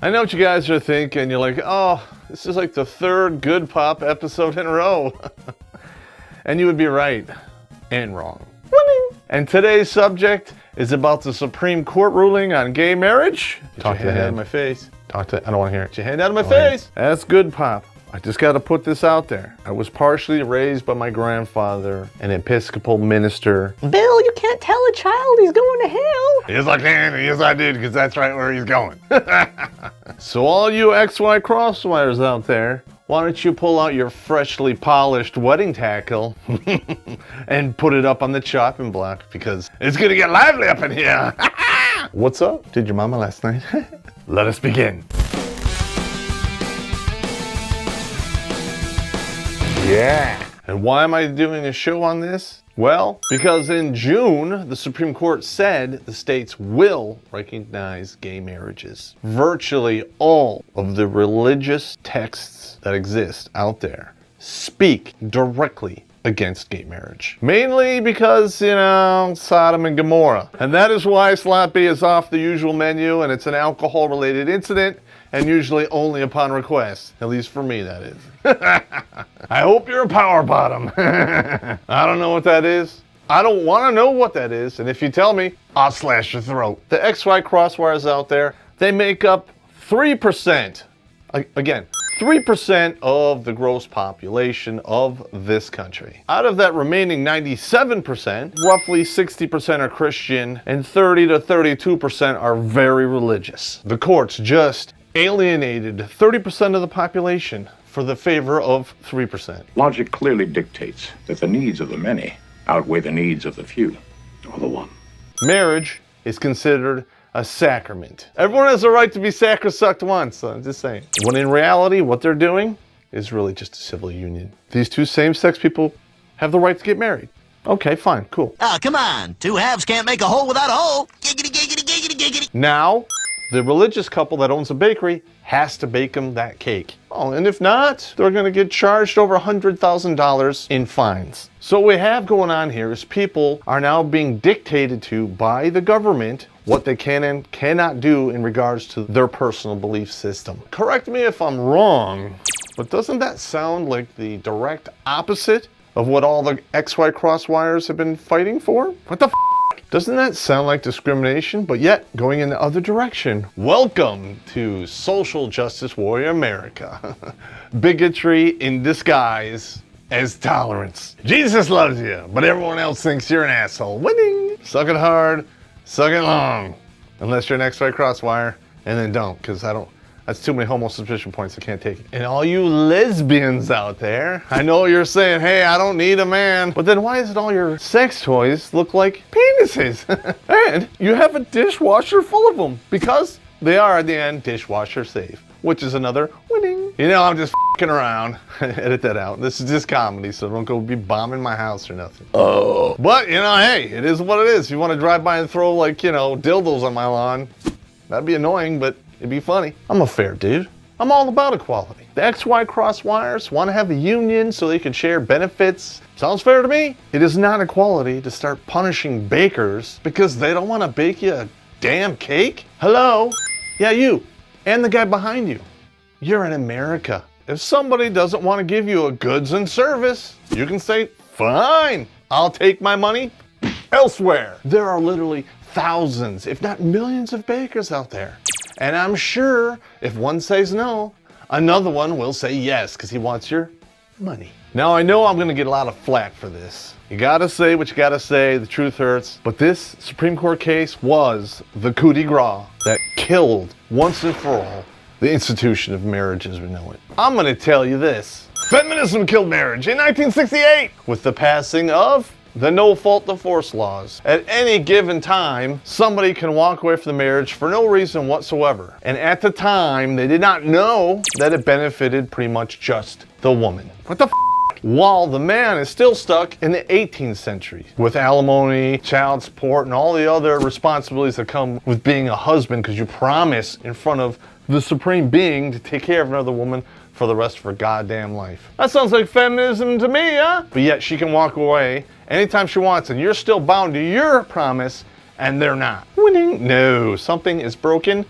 I know what you guys are thinking. You're like, oh, this is like the third Good Pop episode in a row. And you would be right and wrong. Winning. And today's subject is about the Supreme Court ruling on gay marriage. Get your hand out of my face. I don't want to hear it. Get your hand out of my face. That's Good Pop. I just got to put this out there. I was partially raised by my grandfather, an Episcopal minister. Bill, you can't tell a child he's going to hell. Yes, I can. Yes, I did, because that's right where he's going. So all you XY crosswires out there, why don't you pull out your freshly polished wedding tackle and put it up on the chopping block, because it's going to get lively up in here. What's up? Did your mama last night? Let us begin. Yeah. And why am I doing a show on this? Well, because in June, the Supreme Court said the states will recognize gay marriages. Virtually all of the religious texts that exist out there speak directly against gay marriage. Mainly because, Sodom and Gomorrah. And that is why Sloppy is off the usual menu, and it's an alcohol-related incident, and usually only upon request. At least for me, that is. I hope you're a power bottom. I don't know what that is. I don't want to know what that is, and if you tell me, I'll slash your throat. The XY crosswires out there, they make up 3%. Again, 3% of the gross population of this country. Out of that remaining 97%, roughly 60% are Christian and 30 to 32% are very religious. The courts just alienated 30% of the population for the favor of 3%. Logic clearly dictates that the needs of the many outweigh the needs of the few, or the one. Marriage is considered a sacrament. Everyone has a right to be sacrosanct once, so I'm just saying. When in reality, what they're doing is really just a civil union. These two same-sex people have the right to get married. Okay, fine, cool. Come on. Two halves can't make a hole without a hole. Giggity, giggity, giggity, giggity. Now, the religious couple that owns a bakery has to bake them that cake. Oh, and if not, they're gonna get charged over $100,000 in fines. So what we have going on here is people are now being dictated to by the government what they can and cannot do in regards to their personal belief system. Correct me if I'm wrong, but doesn't that sound like the direct opposite of what all the XY crosswires have been fighting for? What the f***? Doesn't that sound like discrimination, but yet going in the other direction? Welcome to Social Justice Warrior America. Bigotry in disguise as tolerance. Jesus loves you, but everyone else thinks you're an asshole. Winning! Suck it hard, suck it long. Unless you're an XY crosswire, and then don't, because that's too many homo suspicion points, I can't take it. And all you lesbians out there, I know you're saying, hey, I don't need a man. But then why does all your sex toys look like penises? And you have a dishwasher full of them, because they are, at the end, dishwasher safe, which is another winning. I'm just f***ing around. Edit that out. This is just comedy, so don't go be bombing my house or nothing. Oh. But, hey, it is what it is. If you want to drive by and throw, dildos on my lawn, that'd be annoying, but it'd be funny. I'm a fair dude. I'm all about equality. The XY crosswires want to have a union so they can share benefits. Sounds fair to me. It is not equality to start punishing bakers because they don't want to bake you a damn cake. Hello? Yeah, you. And the guy behind you. You're in America. If somebody doesn't want to give you a goods and service, you can say, fine, I'll take my money elsewhere. There are literally thousands, if not millions of bakers out there. And I'm sure if one says no, another one will say yes, because he wants your money. Now, I know I'm going to get a lot of flack for this. You got to say what you got to say. The truth hurts. But this Supreme Court case was the coup de grace that killed, once and for all, the institution of marriage as we know it. I'm going to tell you this. Feminism killed marriage in 1968 with the passing of the no-fault divorce laws. At any given time, somebody can walk away from the marriage for no reason whatsoever. And at the time, they did not know that it benefited pretty much just the woman. What the f***? While the man is still stuck in the 18th century with alimony, child support, and all the other responsibilities that come with being a husband, because you promise in front of the supreme being to take care of another woman for the rest of her goddamn life. That sounds like feminism to me, huh? But yet she can walk away anytime she wants, and you're still bound to your promise, and they're not. Winning? No, something is broken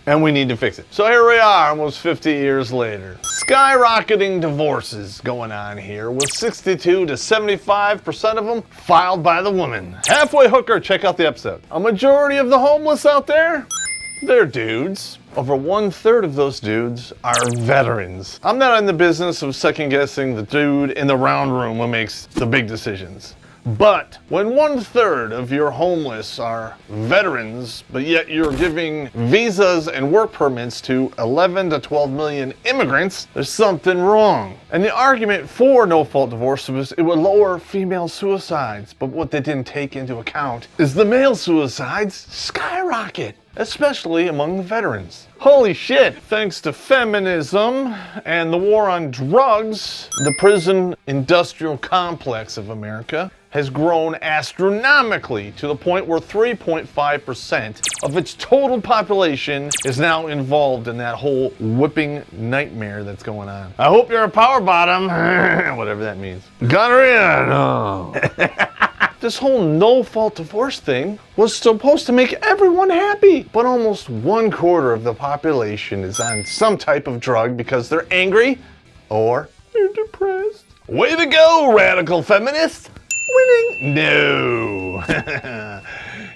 and we need to fix it. So here we are, almost 50 years later. Skyrocketing divorces going on here, with 62 to 75% of them filed by the woman. Halfway hooker, check out the episode. A majority of the homeless out there, they're dudes. Over 1/3 of those dudes are veterans. I'm not in the business of second guessing the dude in the round room who makes the big decisions. But when 1/3 of your homeless are veterans, but yet you're giving visas and work permits to 11 to 12 million immigrants, there's something wrong. And the argument for no-fault divorce was it would lower female suicides. But what they didn't take into account is the male suicides skyrocket, especially among the veterans. Holy shit! Thanks to feminism and the war on drugs, the prison industrial complex of America has grown astronomically to the point where 3.5% of its total population is now involved in that whole whipping nightmare that's going on. I hope you're a power bottom, whatever that means. Gonorrhea, no. This whole no-fault divorce thing was supposed to make everyone happy, but almost 1/4 of the population is on some type of drug because they're angry or they're depressed. Way to go, radical feminist! Winning? No.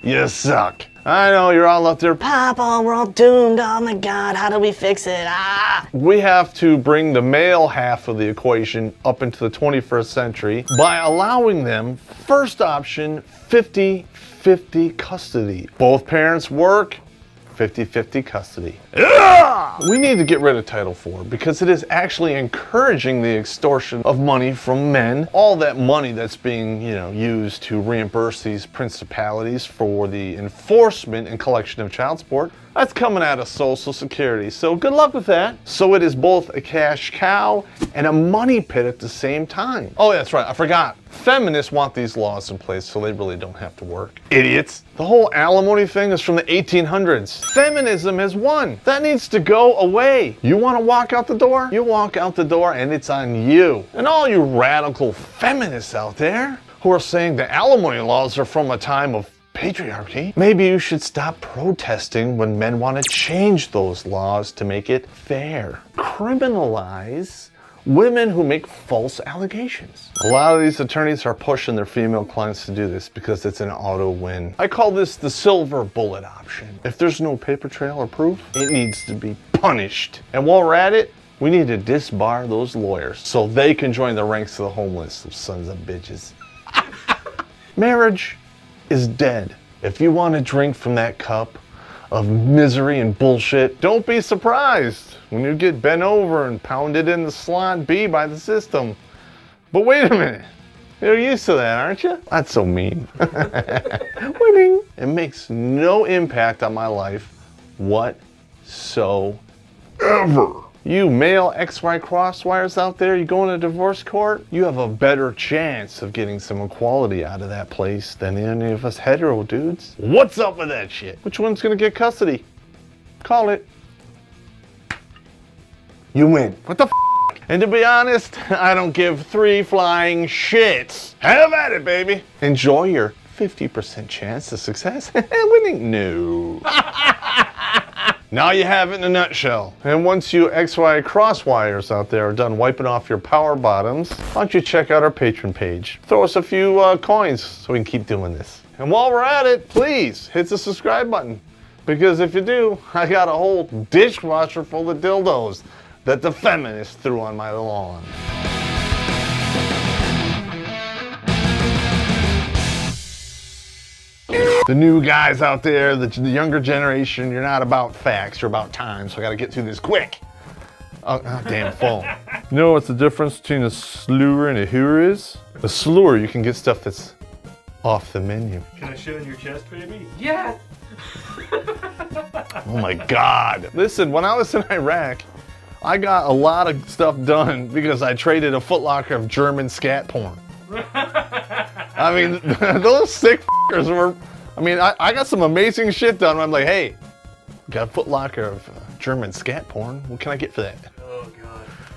You suck. I know you're all out there. Papa, we're all doomed. Oh my God, how do we fix it? Ah! We have to bring the male half of the equation up into the 21st century by allowing them, first option, 50-50 custody. Both parents work, 50-50 custody. We need to get rid of Title IV because it is actually encouraging the extortion of money from men. All that money that's being, used to reimburse these principalities for the enforcement and collection of child support, that's coming out of Social Security. So good luck with that. So it is both a cash cow and a money pit at the same time. Oh, that's right, I forgot. Feminists want these laws in place so they really don't have to work. Idiots. The whole alimony thing is from the 1800s. Feminism has won. That needs to go away. You want to walk out the door? You walk out the door and it's on you. And all you radical feminists out there who are saying the alimony laws are from a time of patriarchy, maybe you should stop protesting when men want to change those laws to make it fair. Criminalize women who make false allegations. A lot of these attorneys are pushing their female clients to do this because it's an auto win. I call this the silver bullet option. If there's no paper trail or proof, it needs to be punished. And while we're at it, we need to disbar those lawyers so they can join the ranks of the homeless, those sons of bitches. Marriage is dead. If you want to drink from that cup of misery and bullshit, don't be surprised when you get bent over and pounded in the slot B by the system. But wait a minute, you're used to that, aren't you? That's so mean. Winning. It makes no impact on my life whatsoever. You male XY crosswires out there, you going to divorce court, you have a better chance of getting some equality out of that place than any of us hetero dudes. What's up with that shit? Which one's gonna get custody? Call it. You win. What the f? And to be honest, I don't give 3 flying shits. Have at it, baby. Enjoy your 50% chance of success. Winning? No. Now you have it in a nutshell. And once you XY crosswires out there are done wiping off your power bottoms, why don't you check out our Patreon page? Throw us a few coins so we can keep doing this. And while we're at it, please hit the subscribe button. Because if you do, I got a whole dishwasher full of dildos that the feminists threw on my lawn. The new guys out there, the younger generation, you're not about facts, you're about time, so I gotta get through this quick. Oh, damn phone. You know what's the difference between a slur and a hooer is? A slur, you can get stuff that's off the menu. Can I shit on your chest, baby? Yeah! Oh my God. Listen, when I was in Iraq, I got a lot of stuff done because I traded a Foot Locker of German scat porn. I mean, those sick f***ers were, I got some amazing shit done. I'm like, hey, got a Foot Locker of German scat porn. What can I get for that?